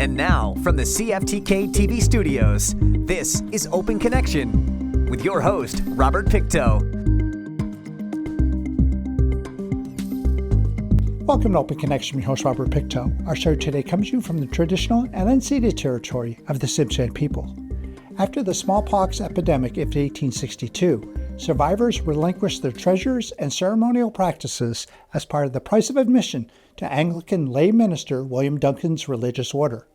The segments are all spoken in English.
And now, from the CFTK-TV studios, this is Open Connection with your host, Robert Pictou. Welcome to Open Connection, your host, Robert Pictou. Our show today comes to you from the traditional and unceded territory of the Tsimshian people. After the smallpox epidemic of 1862, survivors relinquished their treasures and ceremonial practices as part of the price of admission to Anglican lay minister William Duncan's religious order.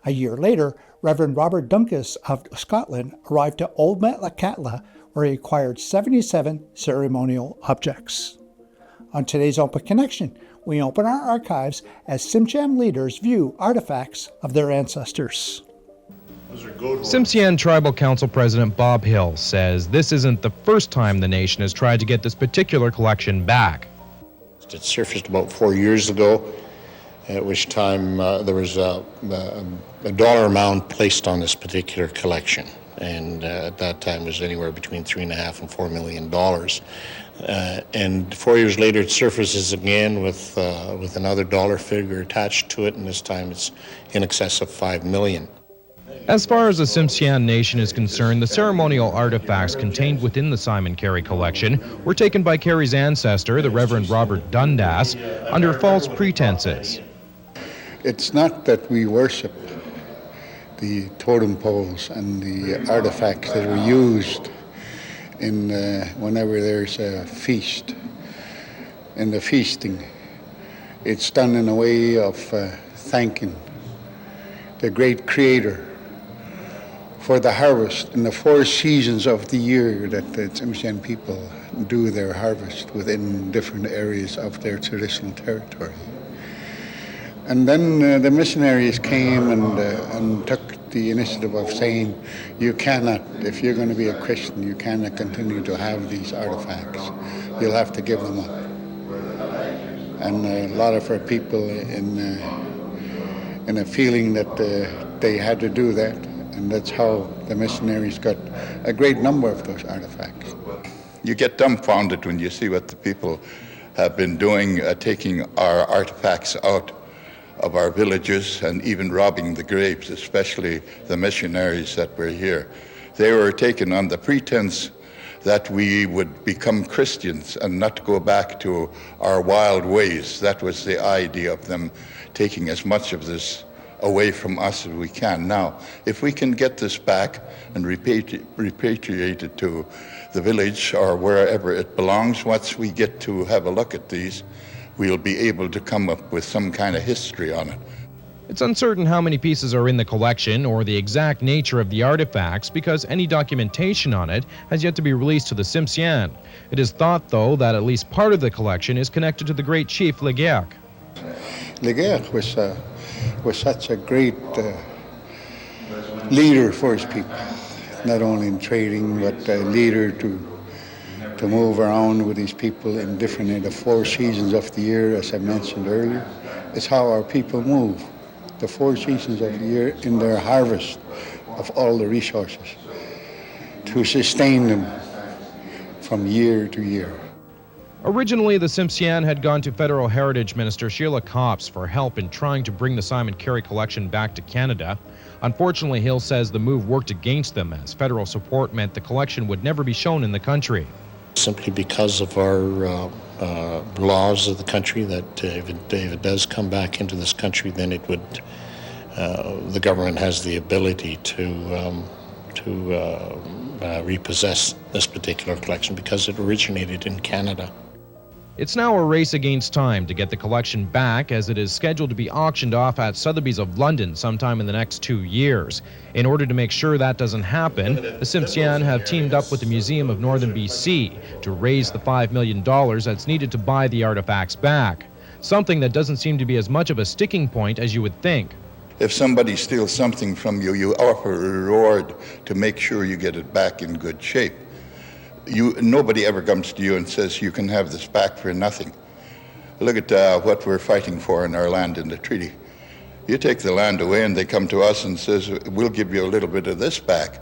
A year later, Reverend Robert Duncan of Scotland arrived to Old Metlakatla, where he acquired 77 ceremonial objects. On today's Open Connection, we open our archives as Tsimshian leaders view artifacts of their ancestors. Tsimshian Tribal Council President Bob Hill says this isn't the first time the nation has tried to get this particular collection back. It surfaced about 4 years ago, at which time there was a dollar amount placed on this particular collection, and at that time it was anywhere between $3.5 and $4 million. And 4 years later it surfaces again with another dollar figure attached to it, and this time it's in excess of $5 million. As far as the Tsimshian Nation is concerned, the ceremonial artifacts contained within the Simon Carey collection were taken by Carey's ancestor, the Reverend Robert Dundas, under false pretenses. It's not that we worship the totem poles and the artifacts that are used in whenever there's a feast. In the feasting, it's done in a way of thanking the great Creator for the harvest in the 4 seasons of the year that the Tsimshian people do their harvest within different areas of their traditional territory. And then the missionaries came and took the initiative of saying, you cannot, if you're going to be a Christian, you cannot continue to have these artifacts. You'll have to give them up. And a lot of our people in a feeling that they had to do that, and that's how the missionaries got a great number of those artifacts. You get dumbfounded when you see what the people have been doing, taking our artifacts out of our villages and even robbing the graves, especially the missionaries that were here. They were taken on the pretense that we would become Christians and not go back to our wild ways. That was the idea of them taking as much of this away from us as we can. Now, if we can get this back and repatriate it to the village or wherever it belongs, once we get to have a look at these, we'll be able to come up with some kind of history on it. It's uncertain how many pieces are in the collection or the exact nature of the artifacts because any documentation on it has yet to be released to the Tsimshian. It is thought, though, that at least part of the collection is connected to the great chief Leguerc. Leguerc was such a great leader for his people, not only in trading, but a leader to move around with these people in the 4 seasons of the year, as I mentioned earlier. It's how our people move, the 4 seasons of the year in their harvest of all the resources to sustain them from year to year. Originally, the Tsimshian had gone to Federal Heritage Minister Sheila Copps for help in trying to bring the Simon Carey collection back to Canada. Unfortunately, Hill says the move worked against them as federal support meant the collection would never be shown in the country. Simply because of our laws of the country, that if it does come back into this country, then it would, the government has the ability to repossess this particular collection because it originated in Canada. It's now a race against time to get the collection back, as it is scheduled to be auctioned off at Sotheby's of London sometime in the next 2 years. In order to make sure that doesn't happen, the Tsimshian have teamed up with the Museum of Northern BC to raise the $5 million that's needed to buy the artifacts back, something that doesn't seem to be as much of a sticking point as you would think. If somebody steals something from you, you offer a reward to make sure you get it back in good shape. Nobody ever comes to you and says you can have this back for nothing. Look at what we're fighting for in our land in the treaty. You take the land away and they come to us and says, we'll give you a little bit of this back.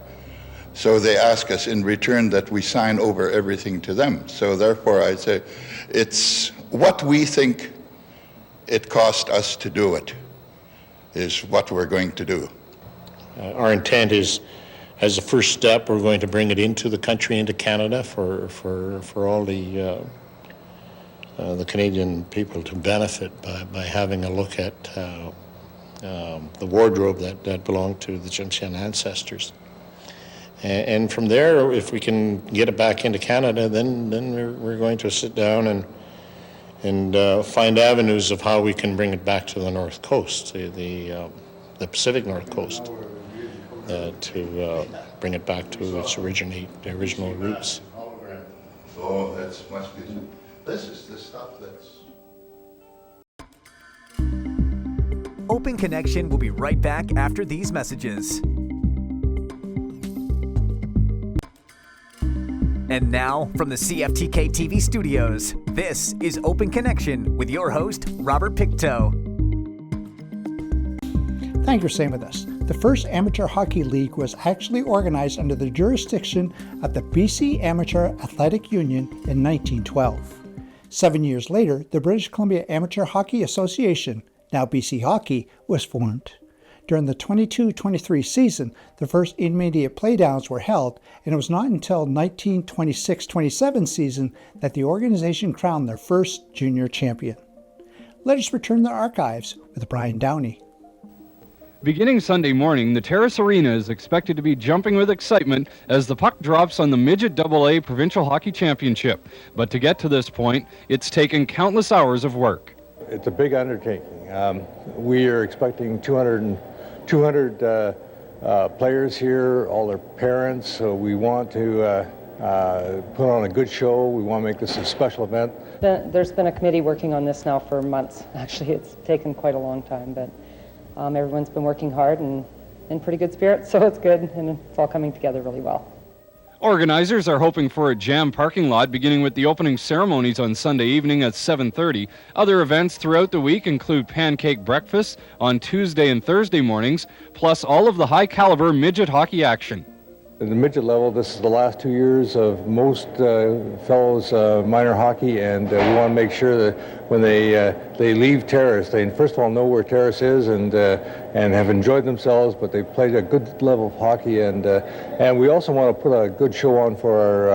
So they ask us in return that we sign over everything to them. So therefore I say, it's what we think it cost us to do it. is what we're going to do. Our intent is, as a first step, we're going to bring it into the country, into Canada, for all the Canadian people to benefit by having a look at the wardrobe that belonged to the Tsimshian ancestors. And from there, if we can get it back into Canada, then we're going to sit down and find avenues of how we can bring it back to the North Coast, the Pacific North Coast, to bring it back to its original roots. Oh, that must be. This is the stuff that's. Open Connection will be right back after these messages. And now, from the CFTK-TV studios, this is Open Connection with your host, Robert Pictou. Thank you for staying with us. The first Amateur Hockey League was actually organized under the jurisdiction of the BC Amateur Athletic Union in 1912. 7 years later, the British Columbia Amateur Hockey Association, now BC Hockey, was formed. During the 22-23 season, the first intermediate playdowns were held, and it was not until 1926-27 season that the organization crowned their first junior champion. Let us return to the archives with Brian Downey. Beginning Sunday morning, the Terrace Arena is expected to be jumping with excitement as the puck drops on the Midget AA Provincial Hockey Championship. But to get to this point, it's taken countless hours of work. It's a big undertaking. We are expecting 200 players here, all their parents, so we want to put on a good show. We want to make this a special event. There's been a committee working on this now for months. Actually, it's taken quite a long time, but everyone's been working hard and in pretty good spirits, so it's good, and it's all coming together really well. Organizers are hoping for a jam parking lot beginning with the opening ceremonies on Sunday evening at 7:30. Other events throughout the week include pancake breakfasts on Tuesday and Thursday mornings, plus all of the high-caliber midget hockey action. At the midget level, this is the last 2 years of most fellows' minor hockey, and we want to make sure that when they leave Terrace, they first of all know where Terrace is and have enjoyed themselves, but they played a good level of hockey, and we also want to put a good show on for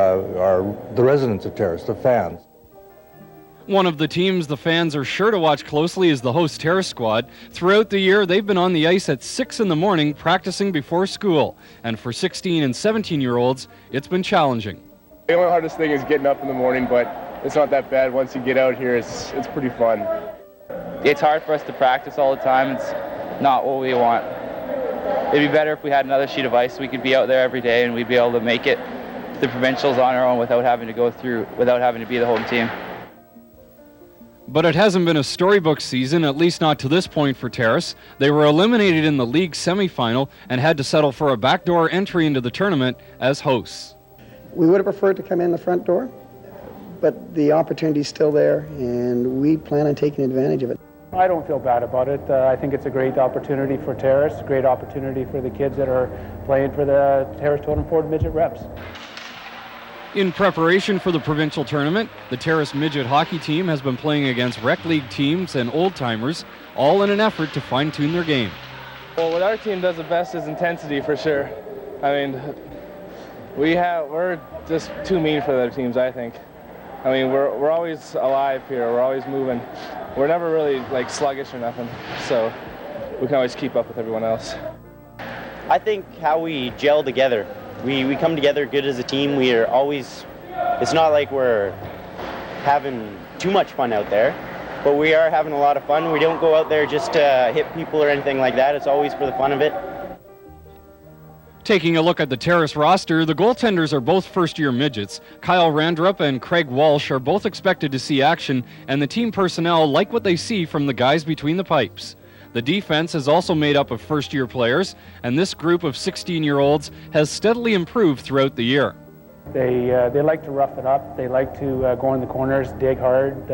the residents of Terrace, the fans. One of the teams the fans are sure to watch closely is the host Terrace squad. Throughout the year, they've been on the ice at 6 in the morning practicing before school. And for 16 and 17-year-olds, it's been challenging. The only hardest thing is getting up in the morning, but it's not that bad. Once you get out here, it's pretty fun. It's hard for us to practice all the time. It's not what we want. It'd be better if we had another sheet of ice. We could be out there every day and we'd be able to make it the provincials on our own without having to be the home team. But it hasn't been a storybook season, at least not to this point for Terrace. They were eliminated in the league semifinal and had to settle for a backdoor entry into the tournament as hosts. We would have preferred to come in the front door, but the opportunity's still there, and we plan on taking advantage of it. I don't feel bad about it. I think it's a great opportunity for Terrace, a great opportunity for the kids that are playing for the Terrace Totem Ford Midget Reps. In preparation for the provincial tournament, the Terrace midget hockey team has been playing against rec league teams and old-timers, all in an effort to fine-tune their game. Well, what our team does the best is intensity, for sure. I mean, we're just too mean for the other teams, I think. I mean, we're always alive here. We're always moving. We're never really like sluggish or nothing, so we can always keep up with everyone else. I think how we gel together. We come together good as a team. We are always, it's not like we're having too much fun out there, but we are having a lot of fun. We don't go out there just to hit people or anything like that. It's always for the fun of it. Taking a look at the Terrace roster, the goaltenders are both first-year midgets. Kyle Randrup and Craig Walsh are both expected to see action, and the team personnel like what they see from the guys between the pipes. The defense is also made up of first-year players, and this group of 16-year-olds has steadily improved throughout the year. They like to rough it up. They like to go in the corners, dig hard.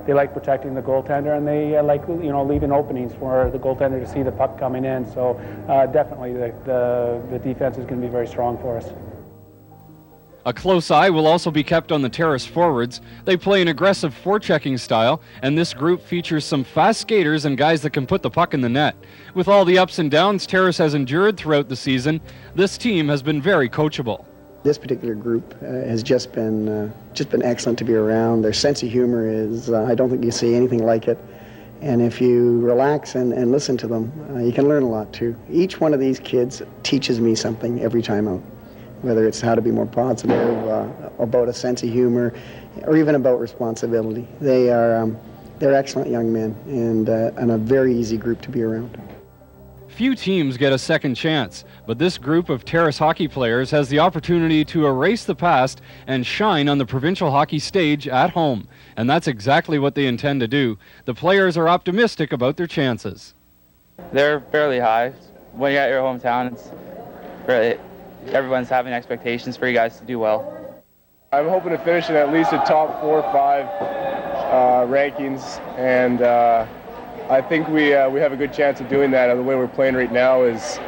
They like protecting the goaltender, and they like leaving openings for the goaltender to see the puck coming in. So definitely the defense is going to be very strong for us. A close eye will also be kept on the Terrace forwards. They play an aggressive forechecking style, and this group features some fast skaters and guys that can put the puck in the net. With all the ups and downs Terrace has endured throughout the season, this team has been very coachable. This particular group has just been excellent to be around. Their sense of humor is, I don't think you see anything like it. And if you relax and listen to them, you can learn a lot too. Each one of these kids teaches me something every time out, whether it's how to be more positive, about a sense of humor, or even about responsibility. They're excellent young men and a very easy group to be around. Few teams get a second chance, but this group of Terrace hockey players has the opportunity to erase the past and shine on the provincial hockey stage at home. And that's exactly what they intend to do. The players are optimistic about their chances. They're fairly high. When you're at your hometown, it's fairly, everyone's having expectations for you guys to do well. I'm hoping to finish in at least the top 4 or 5 rankings, and I think we have a good chance of doing that. The way we're playing right now is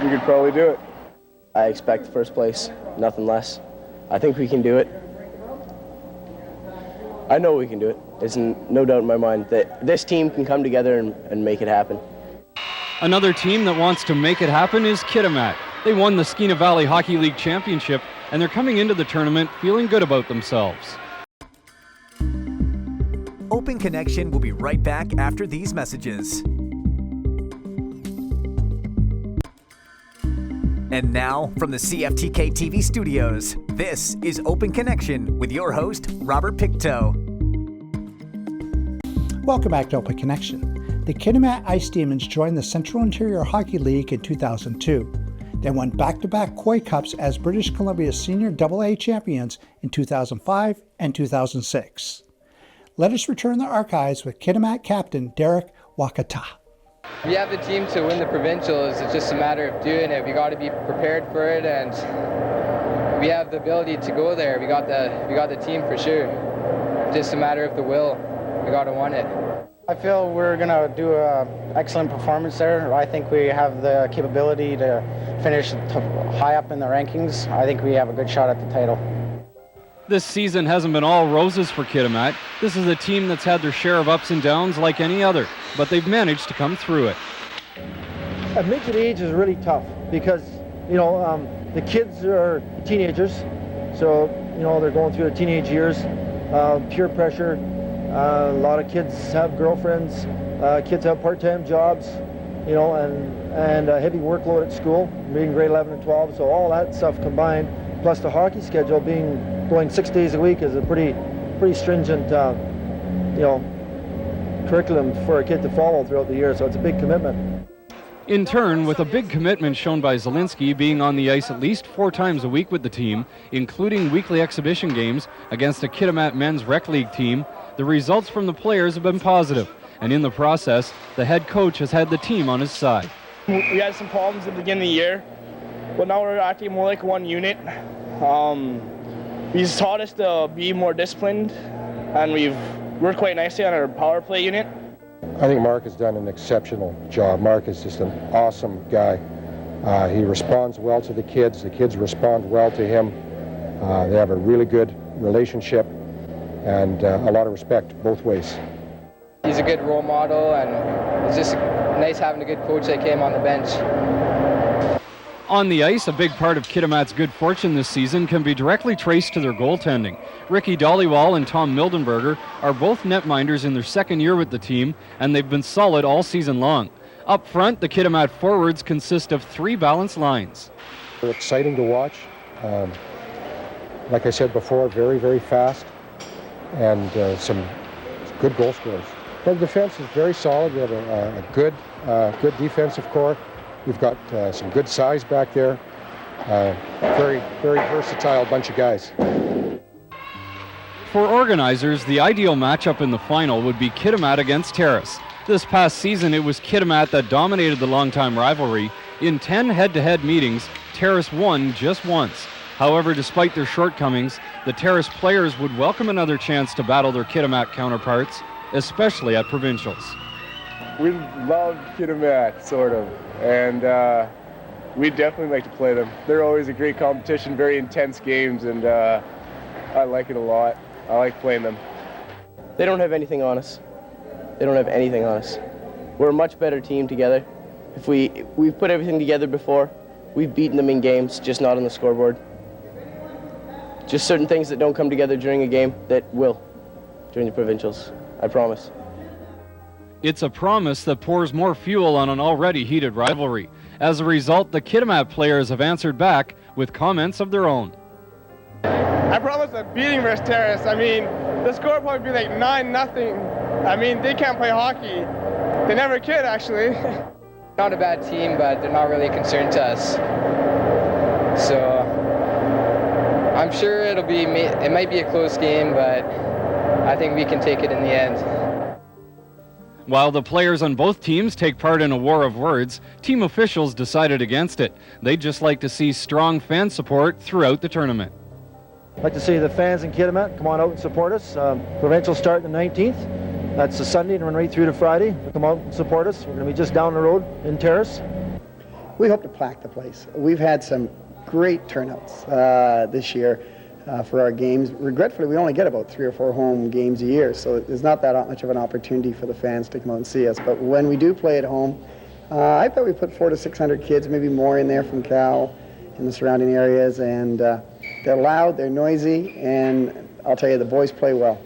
we could probably do it. I expect first place, nothing less. I think we can do it. I know we can do it. There's no doubt in my mind that this team can come together and make it happen. Another team that wants to make it happen is Kitimat. They won the Skeena Valley Hockey League Championship, and they're coming into the tournament feeling good about themselves. Open Connection will be right back after these messages. And now, from the CFTK-TV studios, this is Open Connection with your host, Robert Pictou. Welcome back to Open Connection. The Kitimat Ice Demons joined the Central Interior Hockey League in 2002. They won back-to-back Koi Cups as British Columbia's senior AA champions in 2005 and 2006. Let us return the archives with Kitimat captain Derek Wakata. We have the team to win the provincials. It's just a matter of doing it. We got to be prepared for it, and we have the ability to go there. We got the team for sure. Just a matter of the will. We got to want it. I feel we're going to do an excellent performance there. I think we have the capability to finish high up in the rankings. I think we have a good shot at the title. This season hasn't been all roses for Kitimat. This is a team that's had their share of ups and downs like any other, but they've managed to come through it. At midget age is really tough because, the kids are teenagers, so, they're going through their teenage years, peer pressure. A lot of kids have girlfriends, kids have part-time jobs, and a heavy workload at school, being grade 11 and 12, so all that stuff combined, plus the hockey schedule going 6 days a week is a pretty stringent, curriculum for a kid to follow throughout the year, so it's a big commitment. In turn, with a big commitment shown by Zielinski being on the ice at least 4 times a week with the team, including weekly exhibition games against a Kitimat men's rec league team, the results from the players have been positive, and in the process, the head coach has had the team on his side. We had some problems at the beginning of the year, but now we're acting more like one unit. He's taught us to be more disciplined, and we've worked quite nicely on our power play unit. I think Mark has done an exceptional job. Mark is just an awesome guy. He responds well to the kids respond well to him. They have a really good relationship and a lot of respect both ways. He's a good role model, and it's just nice having a good coach that came on the bench. On the ice, a big part of Kitimat's good fortune this season can be directly traced to their goaltending. Ricky Dollywall and Tom Mildenberger are both netminders in their second year with the team, and they've been solid all season long. Up front, the Kitimat forwards consist of 3 balanced lines. They're exciting to watch. Like I said before, very, very fast, and some good goal scorers. The defense is very solid. We have a good defensive core. We've got some good size back there. Very, very versatile bunch of guys. For organizers, the ideal matchup in the final would be Kitimat against Terrace. This past season, it was Kitimat that dominated the longtime rivalry. In 10 head-to-head meetings, Terrace won just once. However, despite their shortcomings, the Terrace players would welcome another chance to battle their Kitimat counterparts, especially at provincials. We love Kitimat, sort of, and we'd definitely like to play them. They're always a great competition, very intense games, and I like it a lot. I like playing them. They don't have anything on us. They don't have anything on us. We're a much better team together. If we've put everything together before, we've beaten them in games, just not on the scoreboard. Just certain things that don't come together during a game that will during the provincials, I promise. It's a promise that pours more fuel on an already heated rivalry. As a result, the Kitimat players have answered back with comments of their own. I promise a beating versus Terrace. I mean, the score will probably be like 9-0. I mean, they can't play hockey. They never could, actually. Not a bad team, but they're not really concerned to us. So I'm sure it might be a close game, but I think we can take it in the end. While the players on both teams take part in a war of words, team officials decided against it. They'd just like to see strong fan support throughout the tournament. I'd like to see the fans in Kitimat come on out and support us. Provincial start the 19th. That's a Sunday and run right through to Friday. Come out and support us. We're going to be just down the road in Terrace. We hope to pack the place. We've had some great turnouts this year for our games. Regretfully, we only get about 3 or 4 home games a year, so there's not that much of an opportunity for the fans to come out and see us. But when we do play at home, I bet we put 400 to 600 kids, maybe more in there from Cal in the surrounding areas, and they're loud, they're noisy, and I'll tell you, the boys play well.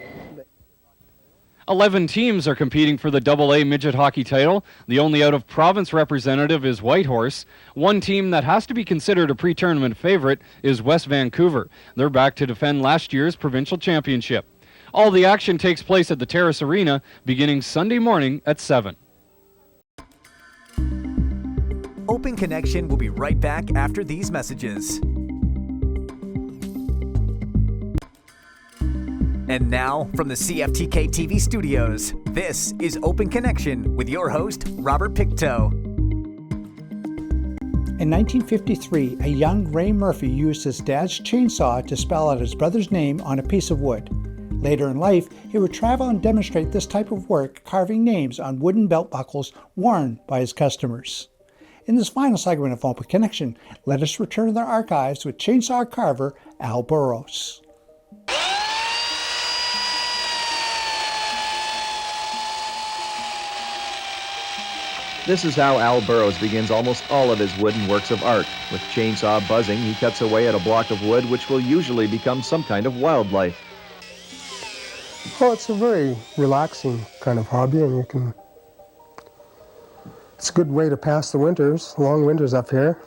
11 teams are competing for the AA midget hockey title. The only out-of-province representative is Whitehorse. One team that has to be considered a pre-tournament favorite is West Vancouver. They're back to defend last year's provincial championship. All the action takes place at the Terrace Arena beginning Sunday morning at 7. Open Connection will be right back after these messages. And now, from the CFTK-TV studios, this is Open Connection with your host, Robert Pictou. In 1953, a young Ray Murphy used his dad's chainsaw to spell out his brother's name on a piece of wood. Later in life, he would travel and demonstrate this type of work, carving names on wooden belt buckles worn by his customers. In this final segment of Open Connection, let us return to the archives with chainsaw carver Al Burrows. This is how Al Burrows begins almost all of his wooden works of art. With chainsaw buzzing, he cuts away at a block of wood which will usually become some kind of wildlife. Well, it's a very relaxing kind of hobby, and it's a good way to pass the winters, long winters up here.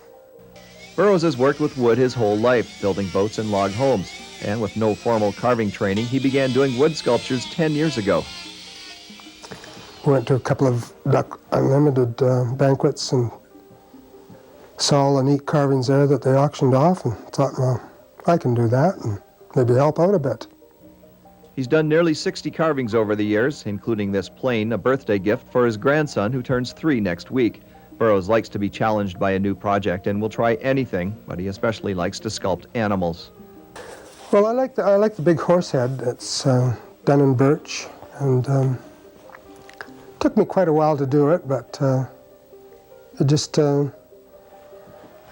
Burrows has worked with wood his whole life, building boats and log homes. And with no formal carving training, he began doing wood sculptures 10 years ago. Went to a couple of Duck Unlimited banquets and saw all the neat carvings there that they auctioned off, and thought, well, I can do that and maybe help out a bit. He's done nearly 60 carvings over the years, including this plane, a birthday gift for his grandson who turns 3 next week. Burrows likes to be challenged by a new project and will try anything, but he especially likes to sculpt animals. Well, I like the big horse head. It's done in birch, and took me quite a while to do it, but it just, our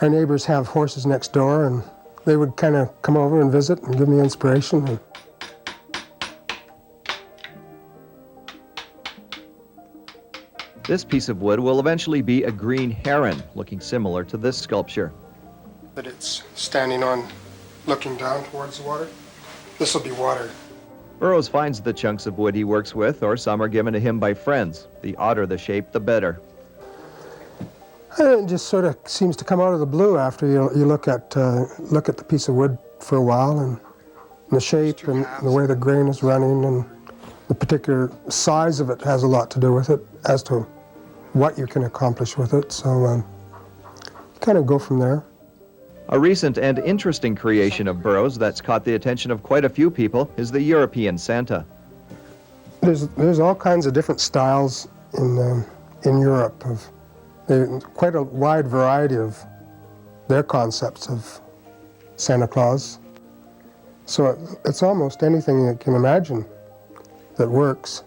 neighbors have horses next door, and they would kind of come over and visit and give me inspiration. This piece of wood will eventually be a green heron, looking similar to this sculpture. That it's standing on, looking down towards the water. This will be water. Burrows finds the chunks of wood he works with, or some are given to him by friends. The odder the shape, the better. It just sort of seems to come out of the blue after you look at the piece of wood for a while, and the shape and the way the grain is running, and the particular size of it has a lot to do with it as to what you can accomplish with it. So you kind of go from there. A recent and interesting creation of Burrows that's caught the attention of quite a few people is the European Santa. There's all kinds of different styles in Europe. Quite a wide variety of their concepts of Santa Claus. So it's almost anything you can imagine that works.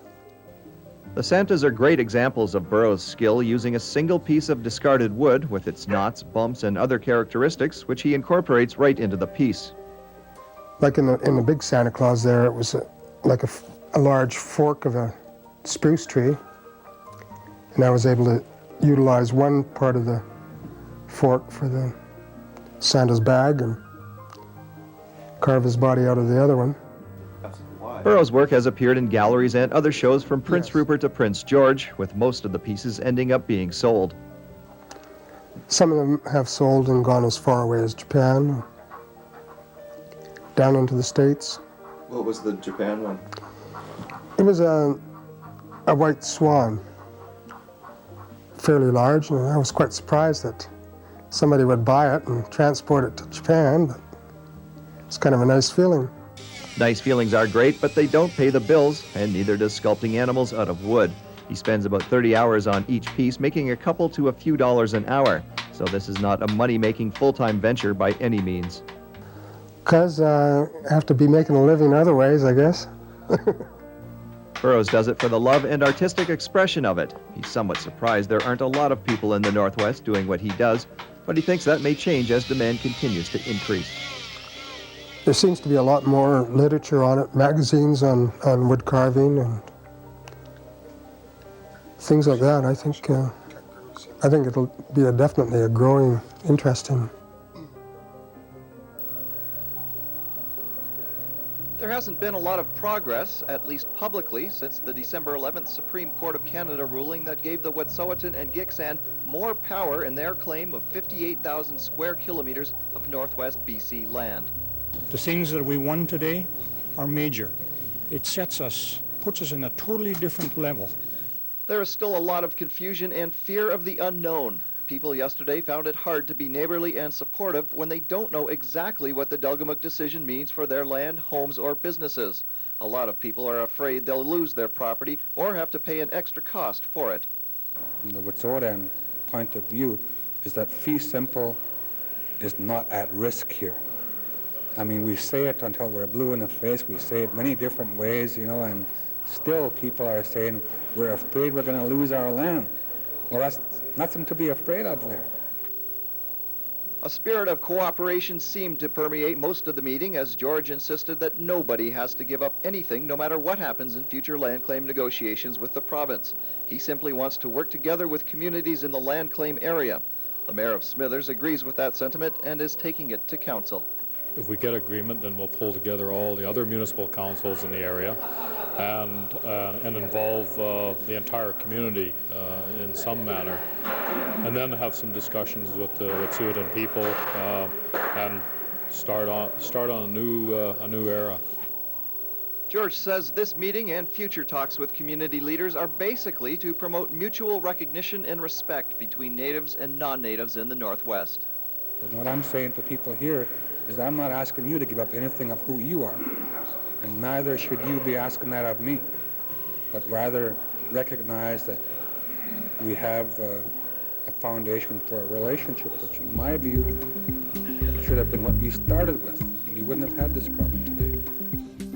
The Santas are great examples of Burroughs' skill using a single piece of discarded wood with its knots, bumps, and other characteristics, which he incorporates right into the piece. Like in the big Santa Claus there, it was like a large fork of a spruce tree, and I was able to utilize one part of the fork for the Santa's bag and carve his body out of the other one. Burroughs' work has appeared in galleries and other shows from Prince Rupert to Prince George, with most of the pieces ending up being sold. Some of them have sold and gone as far away as Japan, down into the States. What was the Japan one? It was a white swan, fairly large, and I was quite surprised that somebody would buy it and transport it to Japan, but it's kind of a nice feeling. Nice feelings are great, but they don't pay the bills, and neither does sculpting animals out of wood. He spends about 30 hours on each piece, making a couple to a few dollars an hour. So this is not a money-making full-time venture by any means. Because I have to be making a living other ways, I guess. Burroughs does it for the love and artistic expression of it. He's somewhat surprised there aren't a lot of people in the Northwest doing what he does, but he thinks that may change as demand continues to increase. There seems to be a lot more literature on it, magazines on wood carving and things like that. I think it'll be definitely a growing interest in. There hasn't been a lot of progress, at least publicly, since the December 11th Supreme Court of Canada ruling that gave the Wet'suwet'en and Gitxsan more power in their claim of 58,000 square kilometers of Northwest BC land. The things that we won today are major. It puts us in a totally different level. There is still a lot of confusion and fear of the unknown. People yesterday found it hard to be neighborly and supportive when they don't know exactly what the Delgamuukw decision means for their land, homes, or businesses. A lot of people are afraid they'll lose their property or have to pay an extra cost for it. From the Wet'suwet'en point of view is that fee simple is not at risk here. I mean, we say it until we're blue in the face. We say it many different ways, you know, and still people are saying we're afraid we're going to lose our land. Well, that's nothing to be afraid of there. A spirit of cooperation seemed to permeate most of the meeting as George insisted that nobody has to give up anything no matter what happens in future land claim negotiations with the province. He simply wants to work together with communities in the land claim area. The mayor of Smithers agrees with that sentiment and is taking it to council. If we get agreement, then we'll pull together all the other municipal councils in the area and involve the entire community in some manner, and then have some discussions with the Wet'suwet'en people and start on a new era. George says this meeting and future talks with community leaders are basically to promote mutual recognition and respect between natives and non-natives in the Northwest. And what I'm saying to people here is I'm not asking you to give up anything of who you are, and neither should you be asking that of me, but rather recognize that we have a foundation for a relationship, which in my view should have been what we started with. We wouldn't have had this problem today.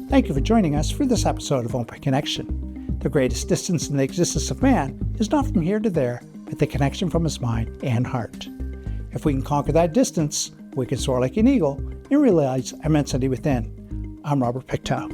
Thank you for joining us for this episode of Open Connection. The greatest distance in the existence of man is not from here to there, but the connection from his mind and heart. If we can conquer that distance, we can soar like an eagle and realize immensity within. I'm Robert Pictou.